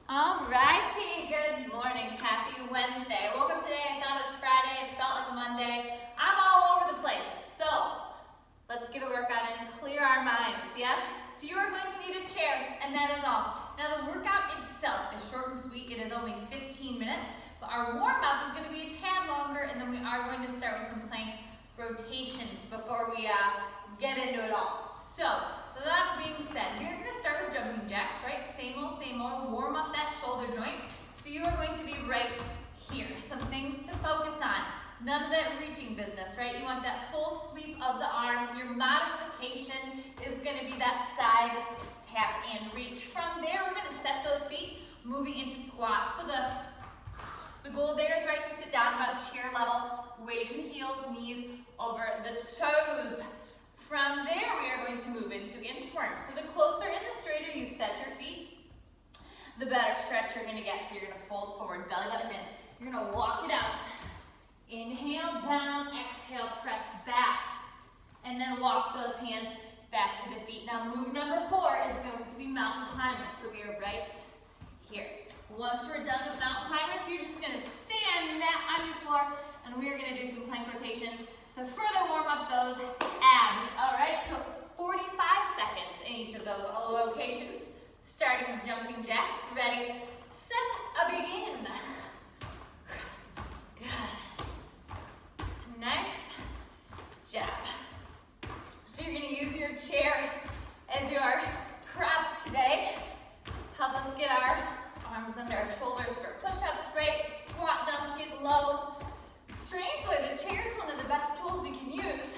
Alrighty, good morning, happy Wednesday. I woke up today, I thought it was Friday, it felt like a Monday. I'm all over the place, so let's get a workout in, clear our minds, yes? So you are going to need a chair, and that is all. Now the workout itself is short and sweet, it is only 15 minutes, but our warm-up is going to be a tad longer, and then we are going to start with some plank rotations before we get into it all. So, that being said, you're going to start with jumping jacks, right? Same old, warm up that shoulder joint. So you are going to be right here. Some things to focus on. None of that reaching business, right? You want that full sweep of the arm. Your modification is going to be that side tap and reach. From there, we're going to set those feet, moving into squat. So the goal there is, right, to sit down about chair level, weight in heels, knees over the toes. From there, we are going to move into inchworm. So the closer and the straighter you set your feet, the better stretch you're going to get. So you're going to fold forward, belly button in. You're going to walk it out. Inhale, down, exhale, press back. And then walk those hands back to the feet. Now move number 4 is going to be mountain climbers. So we are right here. Once we're done with mountain climbers, you're just going to stay on your mat, on your floor, and we are going to do some plank rotations to further warm up those abs. All right, so 45 seconds in each of those locations. Starting with jumping jacks. Ready, set, begin. Good. Nice job. So you're going to use your chair as your prop today. Help us get our arms under our shoulders for push-ups, right? Squat jumps, get low. Strangely, the chair is one of the best tools you can use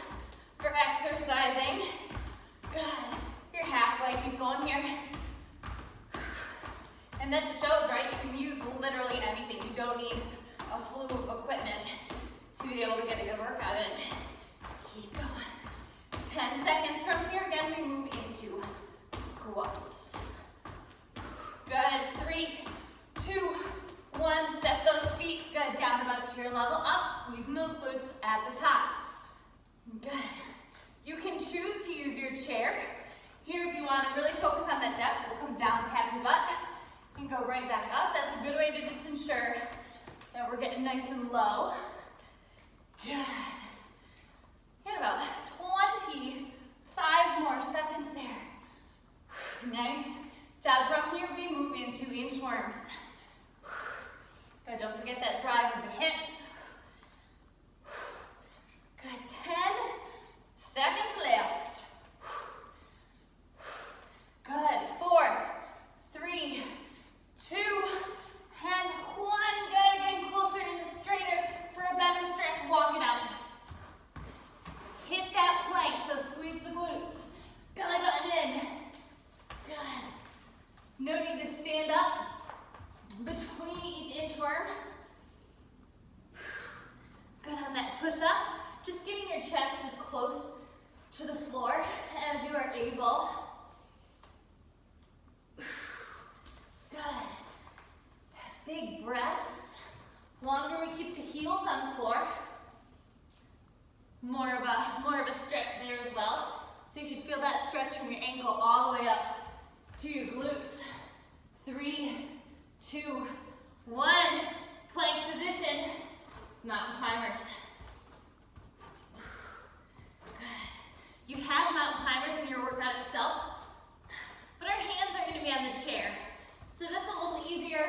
for exercising. Good. You're halfway. Keep going here. And that just shows, right? You can use literally anything. You don't need a slew of equipment to be able to get a good workout in. Keep going. 10 seconds from here. Again, we move into squats. Good. 3, 2, 1. Set those feet. Good. Down about chair level. Up. Squeezing those glutes at the top. Good. You can choose to use your chair. Here, if you want to really focus on that depth, we'll come down, tap your butt, and go right back up. That's a good way to just ensure that we're getting nice and low. Good. And about 25 more seconds there. Nice job. From here, we move into inchworms. Good. Don't forget that drive in the hips. Good. 10 seconds left. Good. 4, 3, 2, and 1. Good. Getting closer in the straighter for a better stretch. Walk it out. Hit that plank, so squeeze the glutes. Belly button in. Good. No need to stand up between each inchworm. Good on that push up. Just getting your chest as close to the floor as you are able. Good. Big breaths. Longer we keep the heels on the floor. More of a stretch there as well. So you should feel that stretch from your ankle all the way up to your glutes. 3, 2, 1. Plank position. Mountain climbers. Good. You have mountain climbers in your workout itself, but our hands are going to be on the chair. So that's a little easier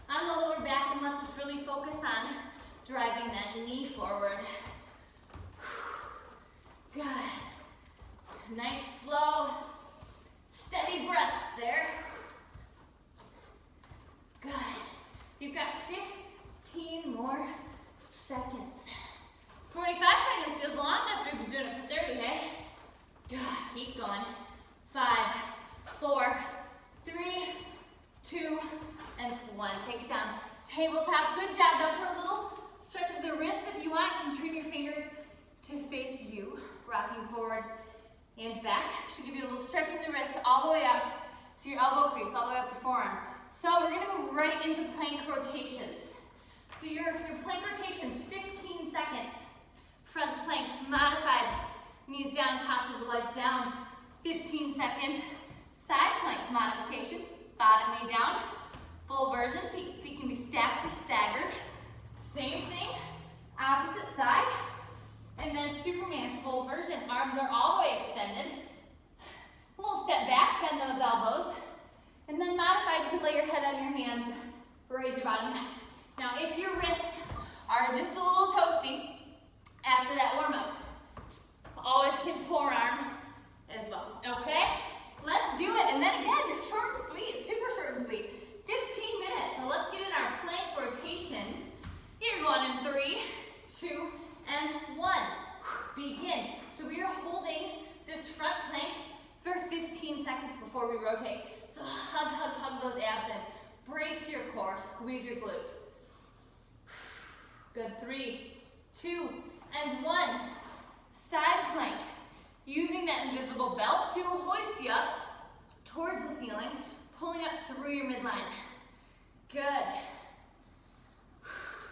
on the lower back and lets us really focus on driving that knee forward. Good. Nice, slow, steady breaths there. Good. You've got 15 more seconds. 45 seconds feels long enough to be doing it for 30, hey? Good. Keep going. 5, 4, 3, 2, and 1. Take it down. Tabletop. Good job. Now for a little stretch of the wrist, if you want, you can turn your fingers to face you, rocking forward and back. Should give you a little stretch in the wrist all the way up to your elbow crease, all the way up your forearm. So we're going to move right into plank rotations. So your plank rotations, 15 seconds. Front plank, modified. Knees down, tops of the legs down. 15 seconds. Side plank modification. Bottom knee down. Full version, feet can be stacked or staggered. Same thing, opposite side. And then Superman, full version. Arms are all the way extended. A little step back, bend those elbows. And then modified, you can lay your head on your hands, raise your bottom half. Now, if your wrists are just a little toasty after that warm-up, always keep forearm as well, okay? Let's do it, and then again, short and sweet, super short and sweet. 15 minutes, so let's get in our plank rotations. You're going in 3, 2, and 1. Begin. So we are holding this front plank for 15 seconds before we rotate. So hug, hug, hug those abs in. Brace your core, squeeze your glutes. Good, 3, 2, and 1. Side plank. Using that invisible belt to hoist you up towards the ceiling, pulling up through your midline. Good.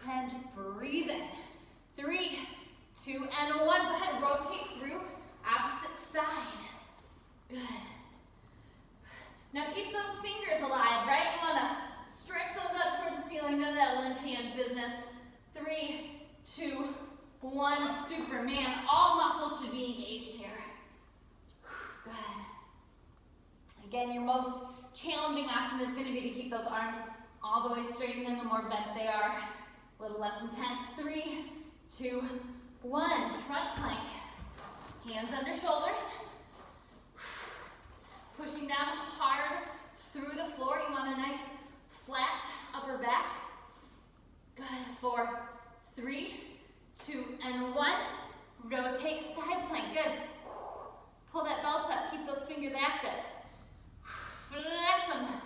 And just breathe in. 3, 2, and 1. Go ahead, rotate through, opposite side. Good. Now keep those fingers alive, right? You want to stretch those up towards the ceiling, none of that limp hand business. 3, 2, 1, Superman. All muscles should be engaged here. Good. Again, your most challenging action is going to be to keep those arms all the way straight, and then the more bent they are, a little less intense. 3, 2, 1. Front plank. Hands under shoulders. Pushing down hard through the floor. You want a nice flat upper back. Good. 4, 3, 2, and 1. Rotate side plank. Good. Pull that belt up. Keep those fingers active. Flex them.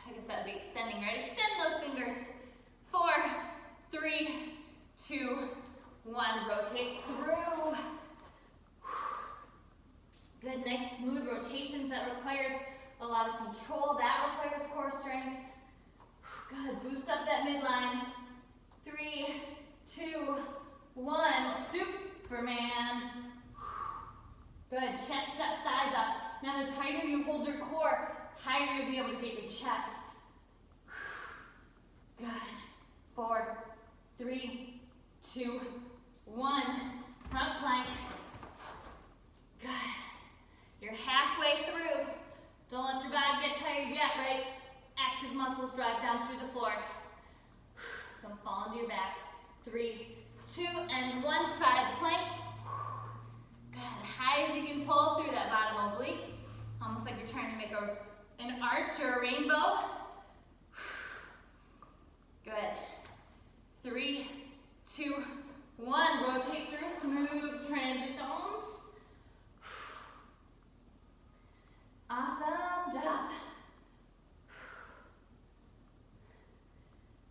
I guess that would be extending, right? Extend those fingers. 4, 3, 2, 1. Rotate through. Good, nice smooth rotations. That requires a lot of control. That requires core strength. Good, boost up that midline. 3, 2, 1. Superman. Good, chest up, thighs up. Now the tighter you hold your core, higher you'll be able to get your chest. Good. 4, 3, 2, 1. Front plank. Good. You're halfway through. Don't let your body get tired yet, right? Active muscles drive down through the floor. Don't fall into your back. 3, 2, and 1. Side plank. Good. High as you can pull through that bottom oblique. Almost like you're trying to make an arch or a rainbow. Good. 3, 2, 1. Rotate through. Smooth transitions. Awesome job.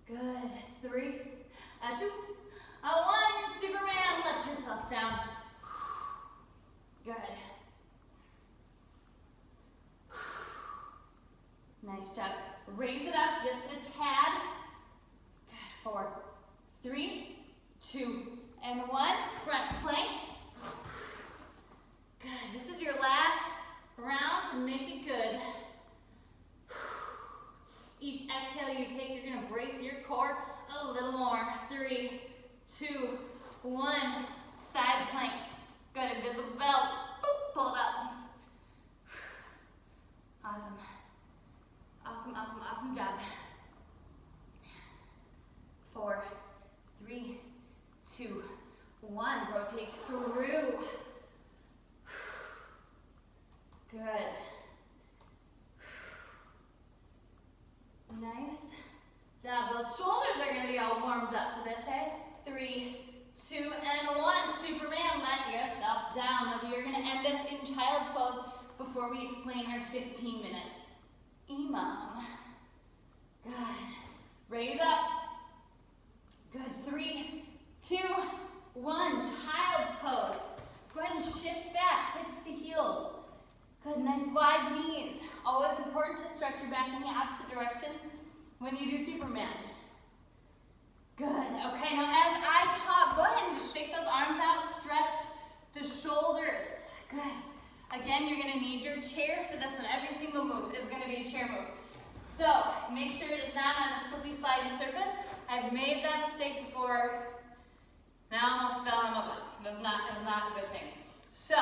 Good. 3, 2, 1. Superman, let yourself down. Good. Nice job. Raise it up just a tad. Good. 4, 3, 2, and 1. Front plank. Good. This is your last round, so make it good. Each exhale you take, you're going to brace your core a little more. 3, 2, 1. Side plank. Good. Invisible belt. Boop, pull it up. Awesome. Awesome, awesome, awesome job. 4, 3, 2, 1. Rotate through. Good. Nice job. Those shoulders are going to be all warmed up for this, hey? 3, 2, and 1. Superman, let yourself down. Now you're going to end us in child's pose before we explain our 15-minute EMOM. Good. Raise up. Good. 3, 2, 1. Child's pose. Go ahead and shift back, hips to heels. Good, nice wide knees. Always important to stretch your back in the opposite direction when you do Superman. Good, okay, now as I talk, go ahead and just shake those arms out, stretch the shoulders. Good. Again, you're gonna need your chair for this one. Every single move is gonna be a chair move. So, Make sure it is not on a slippy, slidey surface. I've made that mistake before. Now I almost fell on my butt. That's not a good thing. So,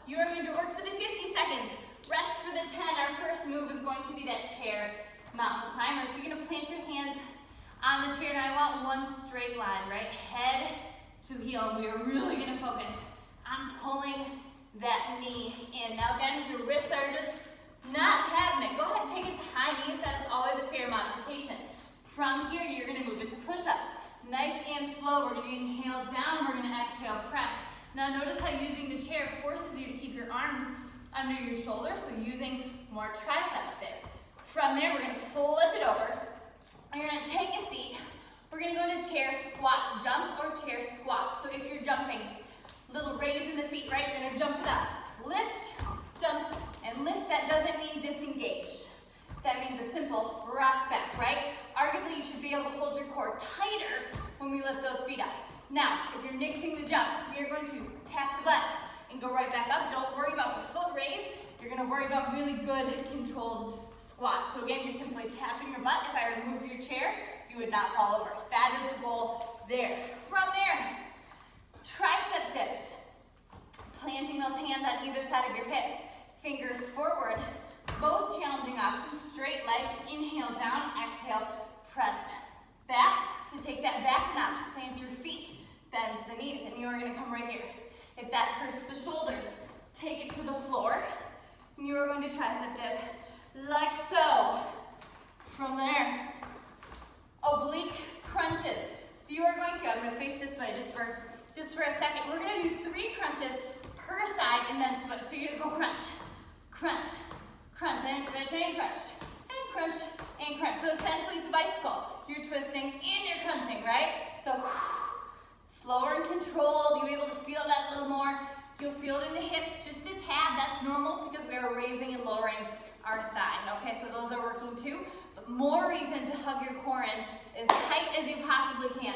you are going to work for the 50 seconds. Rest for the 10. Our first move is going to be that chair mountain climber. So you're going to plant your hands on the chair. Now I want one straight line, right? Head to heel. We are really going to focus on pulling that knee in. Now again, if your wrists are just not having it, go ahead and take it to high knees. That is always a fair modification. From here, you're going to move into push-ups. Nice and slow. We're going to inhale down. We're going to exhale, press. Now notice how using the chair forces you to keep your arms under your shoulders, so using more triceps there. From there, we're going to flip it over. You're going to take a seat. We're going to go into chair squats, jumps or chair squats. So if you're jumping, little raise in the feet, right? You're going to jump it up. Lift, jump, and lift. That doesn't mean disengage. That means a simple rock back, right? Arguably, you should be able to hold your core tighter when we lift those feet up. Now, if you're nixing the jump, we are going to tap the butt and go right back up. Don't worry about the foot raise. You're going to worry about really good controlled squats. So again, you're simply tapping your butt. If I removed your chair, you would not fall over. That is the goal there. From there, tricep dips. Planting those hands on either side of your hips. Fingers forward. Most challenging options, straight legs. Inhale down, exhale, press back. To take that back notch, plant your feet, bend the knees, and you are going to come right here. If that hurts the shoulders, take it to the floor. And you are going to tricep dip like so. From there, oblique crunches. So you are going to, I'm going to face this way just for a second. We're going to do 3 crunches per side and then switch. So you're going to go crunch, crunch, crunch, and switch, and crunch, and crunch, and crunch. So essentially it's a bicycle. You're twisting and you're crunching, right? So slower and controlled. You'll be able to feel that a little more. You'll feel it in the hips just a tad. That's normal because we are raising and lowering our thigh. Okay, so those are working too. But more reason to hug your core in as tight as you possibly can.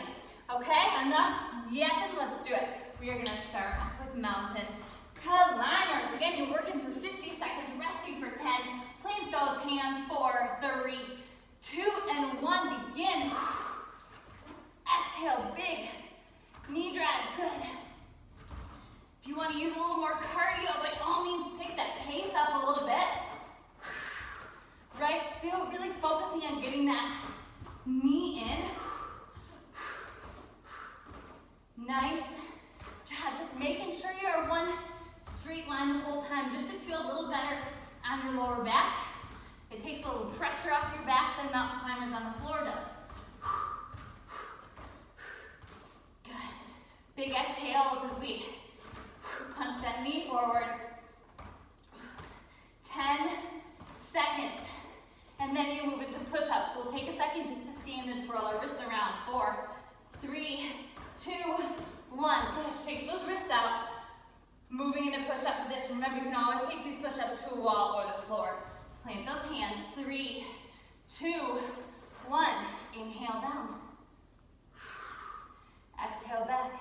Okay, enough yapping, let's do it. We are gonna start with mountain climbers. Again, you're working for 50 seconds, resting for 10. Plant those hands for 3, 2, and 1. Begin. Exhale, big knee drive, good. If you want to use a little more cardio, by all means, pick that pace up a little bit. Right, still really focusing on getting that knee in. Nice job, just making sure you're one straight line the whole time. This should feel a little better on your lower back. It takes a little pressure off your back than mountain climbers on the floor does. Good. Big exhales as we punch that knee forwards. 10 seconds. And then you move into push-ups. We'll take a second just to stand and twirl our wrists around. 4, 3, 2, 1. Good. Shake those wrists out. Moving into push-up position. Remember, you can always take these push-ups to a wall or the floor. Plant those hands. 3, 2, 1. Inhale down. Exhale back.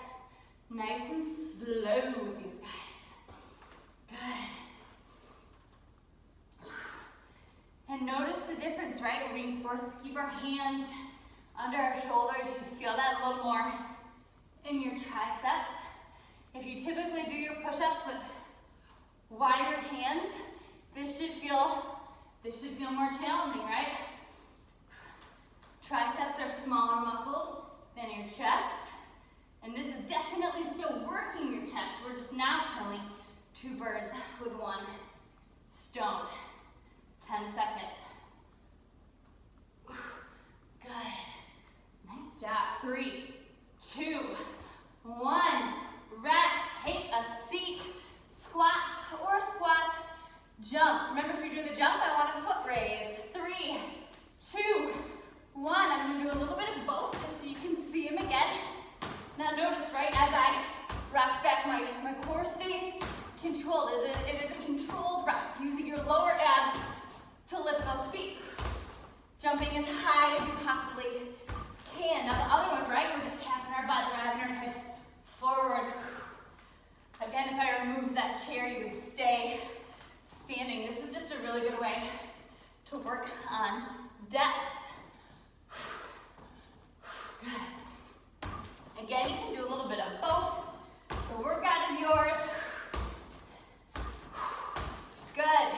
Nice and slow with these guys. Good. And notice the difference, right? We're being forced to keep our hands under our shoulders. You feel that a little more in your triceps. If you typically do your push-ups with wider hands, this should feel more challenging, right? Triceps are smaller muscles than your chest. And this is definitely still working your chest. We're just now killing 2 birds with 1 stone. 10 seconds. Good. Nice job. 3, 2, 1. Rest. Take a seat. Squats or squat jumps. Remember, if you're doing the jump, I want a foot raise. 3, 2, 1. I'm going to do a little bit of both just so you can see them again. Now notice, right, as I rock back, my core stays controlled. It is a controlled rock, using your lower abs to lift those feet. Jumping as high as you possibly can. Now the other one, right, we're just tapping our butt, driving our hips forward. Again, if I removed that chair, you would stay standing. This is just a really good way to work on depth. Good. Again, you can do a little bit of both. The workout is yours. Good.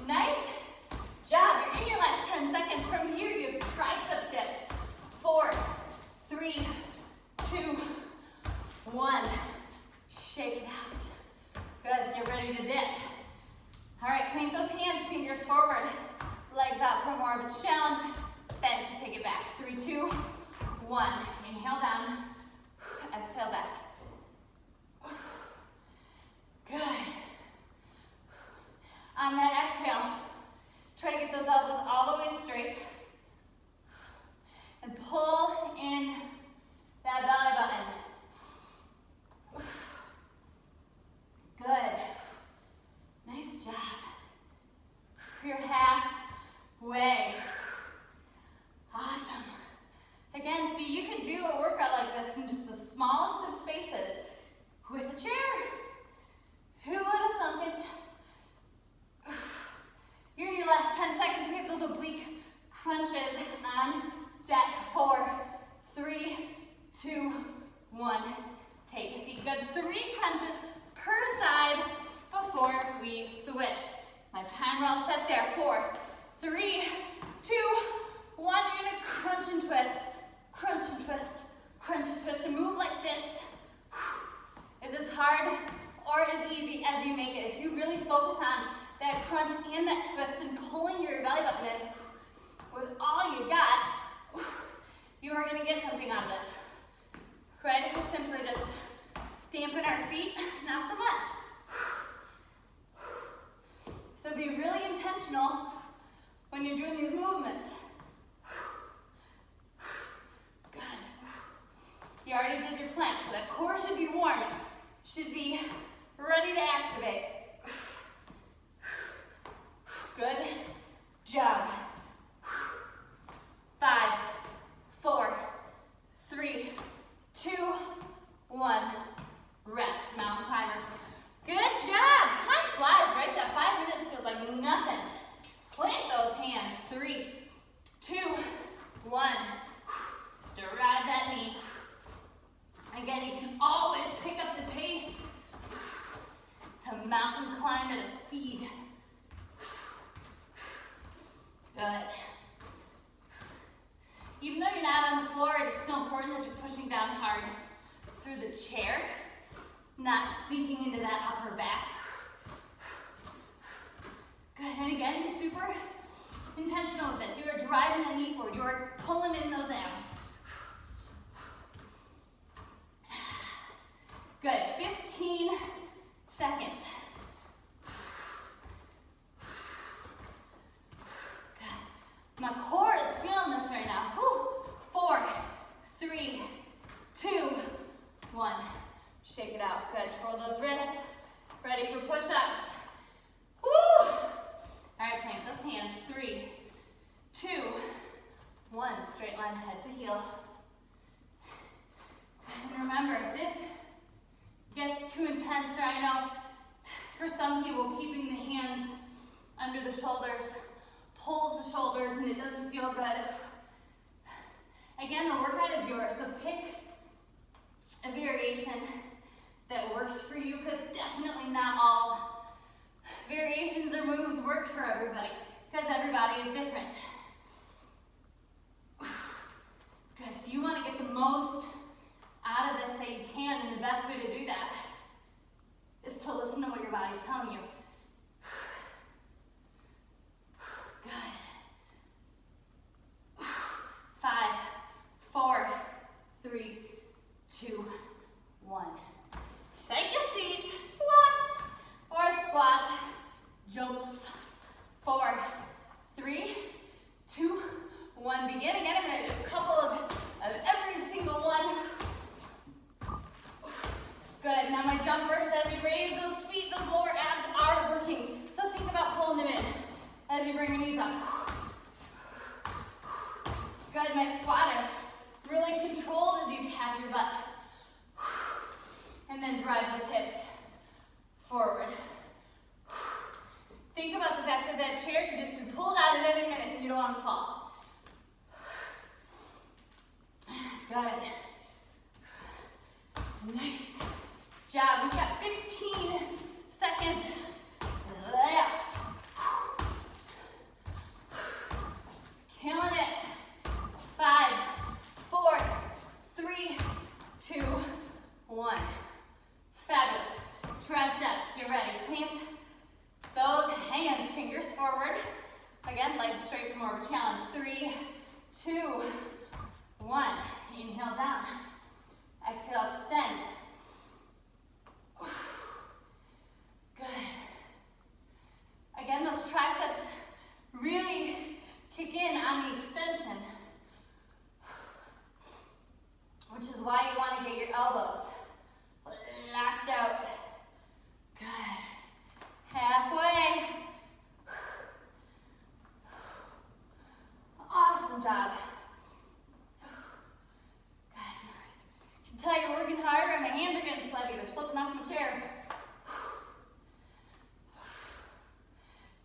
Nice job. You're in your last 10 seconds. From here, you have tricep dips. 4, 3, 2, 1. Shake it out. Good. Get ready to dip. All right, plant those hands, fingers forward. Legs out for more of a challenge. Bend to take it back. 3, 2, 1. Inhale down. Exhale back. Good. On that exhale, try to get those elbows all the way straight. And pull in that belly button. Good. Nice job. You're halfway. Awesome. Again, see, you can do a workout like this in just the smallest of spaces with a chair. Who would have thunk it? You're in your last 10 seconds. We have those oblique crunches on deck. 4, 3, 2, 1. Take a seat. Good. 3 crunches per side before we switch. My timer all set there. 4, 3, 2, 1. You're gonna crunch and twist, crunch and twist, crunch and twist, and move like this. Is this hard or as easy as you make it? If you really focus on that crunch and that twist and pulling your belly button in with all you got, you are gonna get something out of this. Right? If we're simply just stamping our feet, not so much. So be really intentional when you're doing these movements. Good. You already did your plank, so that core should be warm. It should be ready to activate. Good job. 5, 4, 3, 2, 1. Rest, mountain climbers. Good job. Time flies, right? That 5 minutes feels like nothing. Plant those hands. 3, 2, 1. Drive that knee. Again, you can always pick up the pace to mountain climb at a speed. Good. Even though you're not on the floor, it is still important that you're pushing down hard through the chair, not sinking into that upper back. Good, and again, be super intentional with this. You are driving that knee forward. You are pulling in those abs. Good, 15 seconds. Good. My core is feeling this right now. Whew. 4, 3, 2, 1. Shake it out. Good. Twirl those wrists. Ready for push-ups. Woo! All right, plant those hands. 3, 2, 1. Straight line head to heel. And remember, if this gets too intense, or I know for some people keeping the hands under the shoulders pulls the shoulders and it doesn't feel good. Again, the workout is yours, so pick a variation that works for you, because definitely not all variations or moves work for everybody, because everybody is different. Good, so you want to get the most out of this that you can, and the best way to do that is to listen to what your body's telling you. Good. 5, 4, 3, 2, 1. Take a seat, squats or squat jumps. 4, 3, 2, 1. Begin again. I'm going to do a couple of every single one. Good. Now my jumpers, as you raise those feet, those lower abs are working. So think about pulling them in as you bring your knees up. Good. My squatters, really controlled as you tap your butt. And then drive those hips forward. Think about the fact that that chair could just be pulled out at any minute and you don't want to fall. Good. Nice job. We've got 15 seconds left. Killing it. 5, 4, 3, 2, 1. Fabulous. Triceps, get ready. Plant those hands, fingers forward. Again, legs straight for more of a challenge. 3, 2, 1. Inhale down. Exhale, extend. Good. Again, those triceps really kick in on the extension, which is why you want to get your elbows locked out. Good. Halfway. Awesome job. Good. I can tell you're working hard and my hands are getting sweaty. They're slipping off my chair.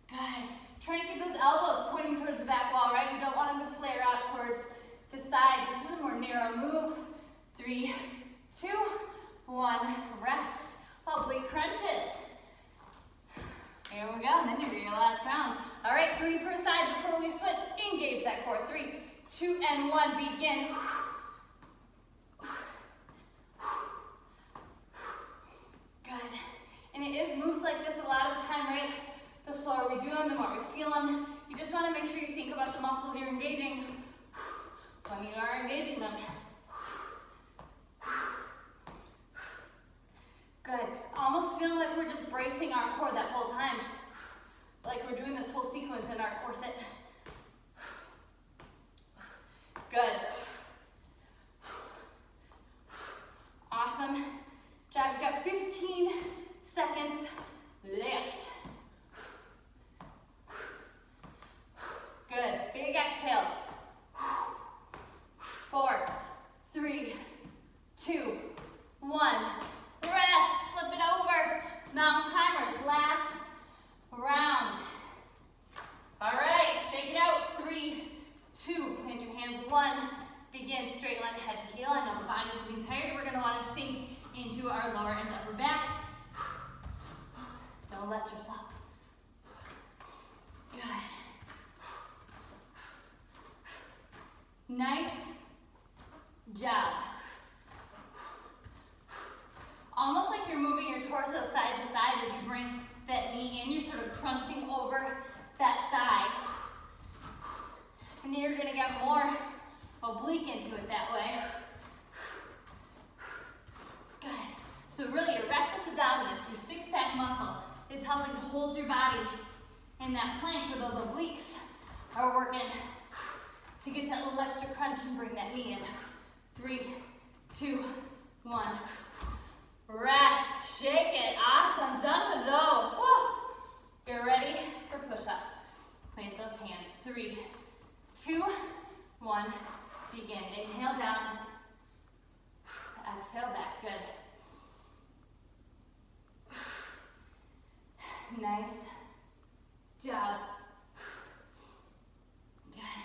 Good. Trying to keep those elbows pointing towards the back wall, right? We don't want them to flare out towards the side. This is a more narrow move. 3, 2, 1. Rest. Oblique crunches. Here we go, and then you do your last round. All right, 3 per side before we switch. Engage that core. 3, 2, and 1. Begin. Good. And it is moves like this a lot of the time, right? The slower we do them, the more we feel them. You just want to make sure you think about the muscles you're engaging when you are engaging them. Good. Almost feeling like we're just bracing our core that whole time. Like we're doing this whole sequence in our corset. Good. Awesome job. You've got 15 seconds left. Good. Big exhales. 4, 3, 2, 1. Rest. Flip it over. Mountain climbers. Last round. All right. Shake it out. 3, 2. Plant your hands. 1. Begin straight line head to heel. I know the body's getting tired. We're going to want to sink into our lower and upper back. Don't let yourself. Good. Nice job. Almost like you're moving your torso side to side as you bring that knee in. You're sort of crunching over that thigh. And you're going to get more oblique into it that way. Good. So really your rectus abdominis, your six-pack muscle, is helping to hold your body in that plank where those obliques are working to get that little extra crunch and bring that knee in. 3, 2, 1. Rest, shake it. Awesome, done with those. Woo. You're ready for push-ups. Plant those hands. 3, 2, 1. Begin. Inhale down. Exhale back. Good. Nice job. Good.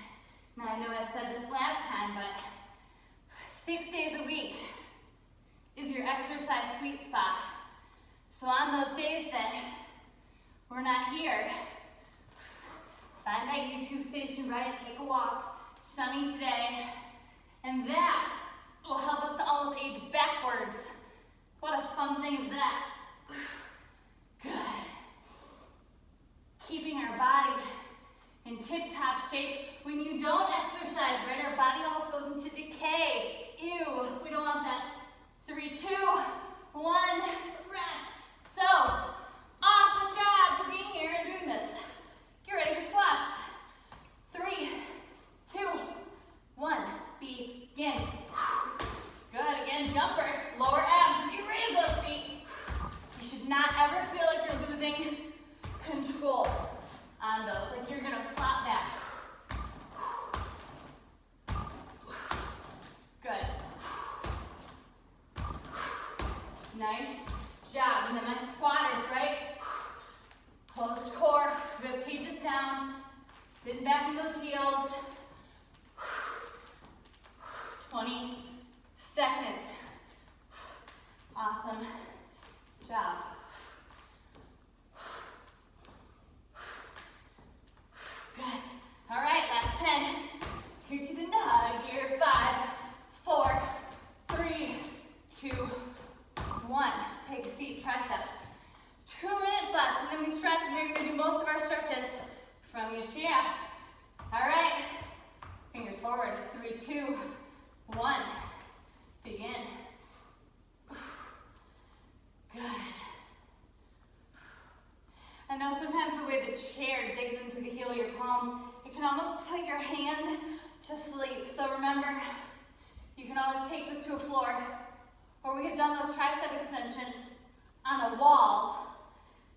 Now I know I said this last time, but 6 days a week is your exercise sweet spot. So on those days that we're not here, find that YouTube station, right? Take a walk. Sunny today. And that will help us to almost age backwards. What a fun thing is that? Good. Keeping our body in tip-top shape. When you don't exercise, right, our body almost goes into decay. Ew, we don't want that. 3, 2, 1, rest. So, awesome job for being here and doing this. Get ready for squats. 3, 2, 1, begin. Good, again, jumpers, lower abs as you raise those feet. You should not ever feel like you're losing control on those, like you're gonna flop back. Good. Nice job. And then my squatters, right? Closed core. Sitting back in those heels. 20 seconds. Awesome job. Good. All right, last 10. Kick it into hug here. 5, 4, 3, 2, 1. Take a seat, triceps. 2 minutes left, and then we stretch, and we're gonna do most of our stretches from your chair. All right, fingers forward. 3, 2, 1. Begin. Good. I know sometimes the way the chair digs into the heel of your palm, it can almost put your hand to sleep. So remember, you can always take this to a floor, or we have done those tricep extensions on a wall.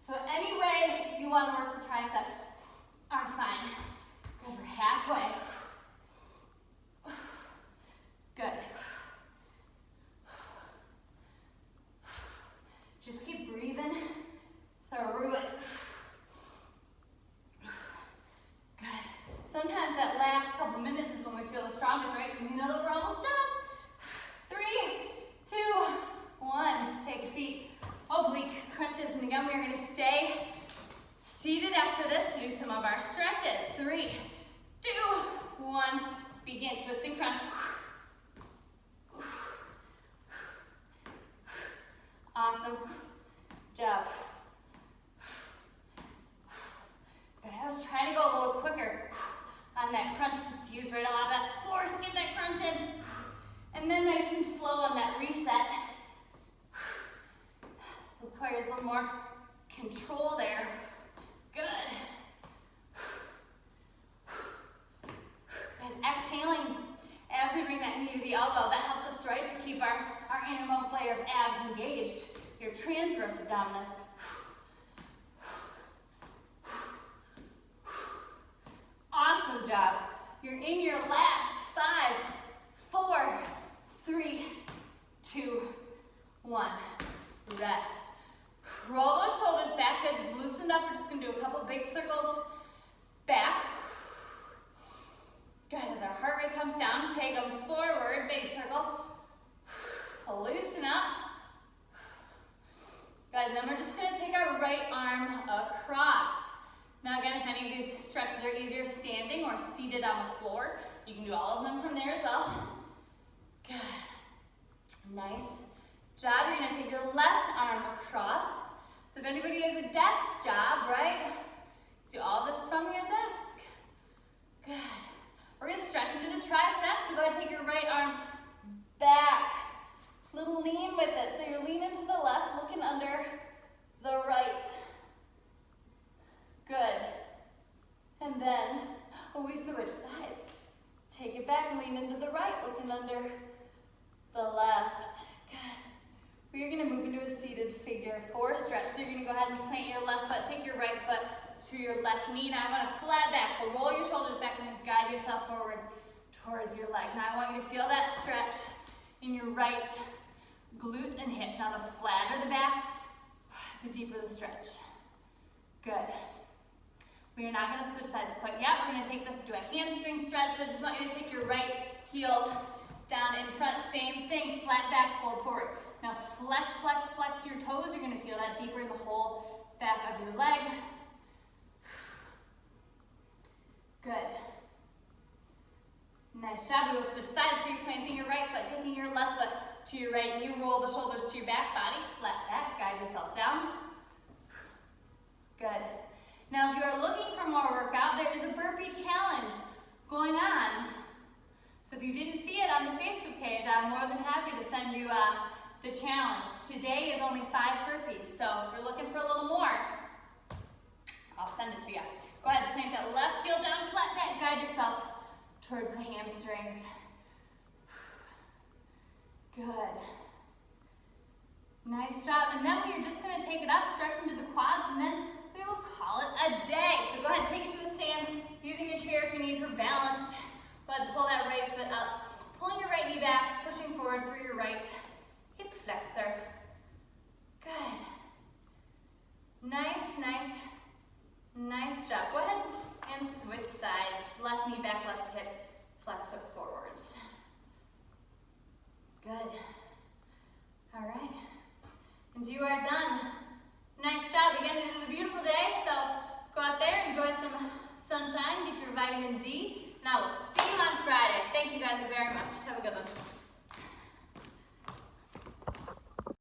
So any way you want to work the triceps are fine. Good, we're halfway. Good. Just keep breathing through it. Good. Sometimes that last couple minutes is when we feel the strongest, right? Because we know that we're almost done. 3, 2, 1. Take a seat. Oblique crunches, and again, we're going to stay seated after this to do some of our stretches. 3, 2, 1. Begin. Twist and crunch. Awesome job. Good. I was trying to go a little quicker on that crunch, just to use right a lot of that force, get that crunch in, and then nice and slow on that reset. Requires a little more control there. Good. Good. Exhaling as we bring that knee to the elbow. That helps us, right, to keep our innermost layer of abs engaged. Your transverse abdominis. Awesome job. You're in your last 5, 4, 3, 2, 1. Rest. Roll those shoulders back. Good. Just loosen up. We're just going to do a couple big circles back. Good. As our heart rate comes down, take them forward. Big circles. Loosen up. Good. And then we're just going to take our right arm across. Now again, if any of these stretches are easier standing or seated on the floor, you can do all of them from there as well. Good. Nice job. You're going to take your left arm across. So if anybody has a desk job, right? Do all this from your desk. Good. We're going to stretch into the triceps. So go ahead and take your right arm back. Little lean with it. So you're leaning to the left, looking under the right. Good. And then we switch sides. Take it back and lean into the right, looking under the left. Good. We're going to move into a seated figure 4 stretch. So you're going to go ahead and plant your left foot, take your right foot to your left knee. Now I want to flat back. So roll your shoulders back and then guide yourself forward towards your leg. Now I want you to feel that stretch in your right glute and hip. Now the flatter the back, the deeper the stretch. Good. We are not going to switch sides quite yet. We're going to take this to a hamstring stretch. So I just want you to take your right heel down in front. Same thing, flat back, fold forward. Now flex, flex, flex your toes. You're going to feel that deeper in the whole back of your leg. Good. Nice job. We will switch sides. So you're planting your right foot, taking your left foot to your right knee. Roll the shoulders to your back body. Flat back. Guide yourself down. Good. Now if you are looking for more workout, there is a burpee challenge going on. So if you didn't see it on the Facebook page, I'm more than happy to send you the challenge. Today is only 5 burpees, so if you're looking for a little more, I'll send it to you. Go ahead and plant that left heel down, flat back, guide yourself towards the hamstrings. Good. Nice job. And then we're just going to take it up, stretch into the quads, and then we will call it a day. So go ahead and take it to a stand, using your chair if you need for balance. Go ahead and pull that right foot up, pulling your right knee back, pushing forward through your right hip flexor. Good. Nice, nice, nice job. Go ahead and switch sides. Left knee back, left hip, flex it forwards. Good. All right. And you are done. Nice job. Again, it is a beautiful day, so go out there, enjoy some sunshine, get your vitamin D, and I will see you on Friday. Thank you guys very much. Have a good one.